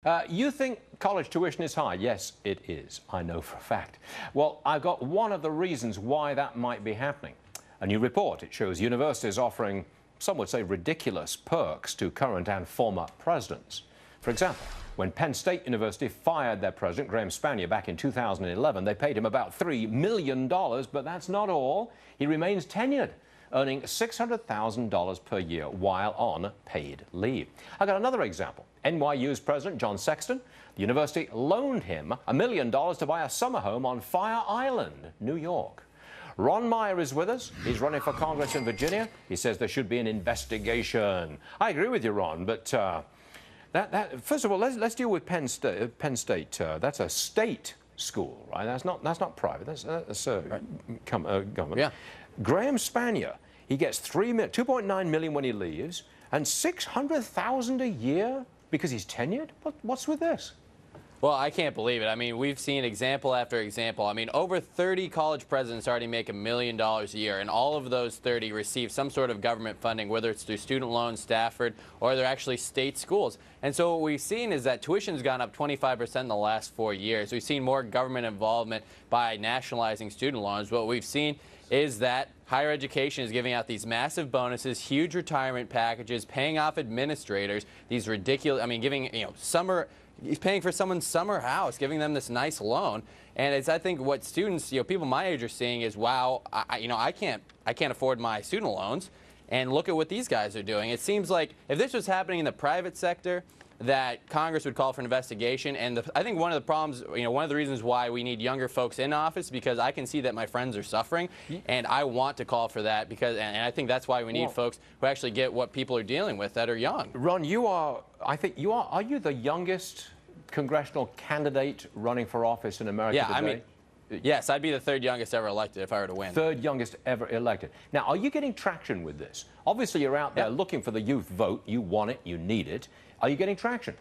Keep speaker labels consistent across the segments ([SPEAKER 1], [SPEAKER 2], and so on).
[SPEAKER 1] You think college tuition is high? Yes, it is. I know for a fact. Well, I've got one of the reasons why that might be happening. A new report, it shows universities offering, some would say, ridiculous perks to current and former presidents. For example, when Penn State University fired their president, Graham Spanier, back in 2011, they paid him about $3 million, but that's not all. He remains tenured, earning $600,000 per year while on paid leave. I got another example. NYU's president, John Sexton, the university loaned him $1 million to buy a summer home on Fire Island, New York. Ron Meyer is with us. He's running for Congress in Virginia. He says there should be an investigation. I agree with you, Ron, but first of all, let's deal with Penn State. That's a state school, right? That's not private. That's government.
[SPEAKER 2] Yeah.
[SPEAKER 1] Graham Spanier, he gets $2.9 million when he leaves, and $600,000 a year because he's tenured. What's with this?
[SPEAKER 2] Well, I can't believe it. I mean, we've seen example after example. I mean, over 30 college presidents already make $1 million a year, and all of those 30 receive some sort of government funding, whether it's through student loans, Stafford, or they're actually state schools. And so what we've seen is that tuition's gone up 25% in the last 4 years. We've seen more government involvement by nationalizing student loans. What we've seen is that higher education is giving out these massive bonuses, huge retirement packages, paying off administrators, these ridiculous, I mean, giving, he's paying for someone's summer house, giving them this nice loan. And it's, I think, what students, people my age are seeing is, wow, I can't afford my student loans. And look at what these guys are doing. It seems like if this was happening in the private sector, that Congress would call for an investigation. And I think one of the problems, one of the reasons why we need younger folks in office, because I can see that my friends are suffering, and I want to call for that, because, and I think that's why we need folks who actually get what people are dealing with that are young.
[SPEAKER 1] Ron, I think are you the youngest congressional candidate running for office in America today?
[SPEAKER 2] I mean, yes, I'd be the third youngest ever elected if I were to win.
[SPEAKER 1] Third youngest ever elected. Now, are you getting traction with this? Obviously, you're out there looking for the youth vote. You want it. You need it. Are you getting traction?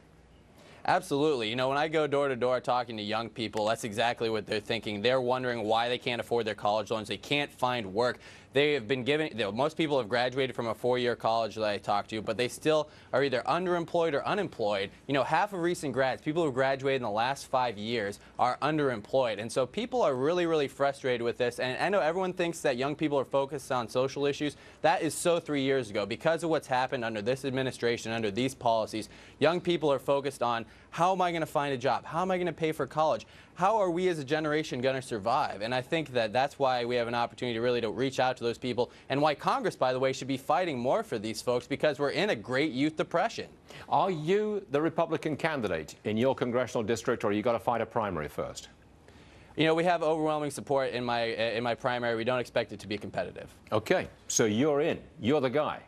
[SPEAKER 2] Absolutely. When I go door to door talking to young people, that's exactly what they're thinking. They're wondering why they can't afford their college loans. They can't find work. They have been given, most people have graduated from a 4-year college that I talked to, but they still are either underemployed or unemployed. Half of recent grads, people who graduated in the last 5 years, are underemployed. And so people are really, really frustrated with this. And I know everyone thinks that young people are focused on social issues. That is so 3 years ago. Because of what's happened under this administration, under these policies, young people are focused on, how am I going to find a job? How am I going to pay for college? How are we as a generation going to survive? And I think that that's why we have an opportunity really to reach out to those people, and why Congress, by the way, should be fighting more for these folks, because we're in a great youth depression.
[SPEAKER 1] Are you the Republican candidate in your congressional district, or you got to fight a primary first?
[SPEAKER 2] We have overwhelming support in my primary. We don't expect it to be competitive.
[SPEAKER 1] Okay, so you're in. You're the guy.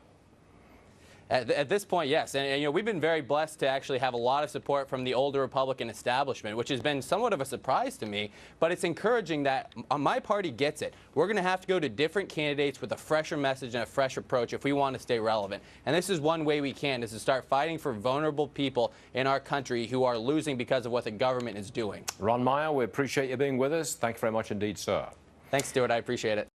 [SPEAKER 2] At this point, yes. And we've been very blessed to actually have a lot of support from the older Republican establishment, which has been somewhat of a surprise to me. But it's encouraging that my party gets it. We're going to have to go to different candidates with a fresher message and a fresh approach if we want to stay relevant. And this is one way we can, is to start fighting for vulnerable people in our country who are losing because of what the government is doing.
[SPEAKER 1] Ron Meyer, we appreciate you being with us. Thank you very much indeed, sir.
[SPEAKER 2] Thanks, Stuart. I appreciate it.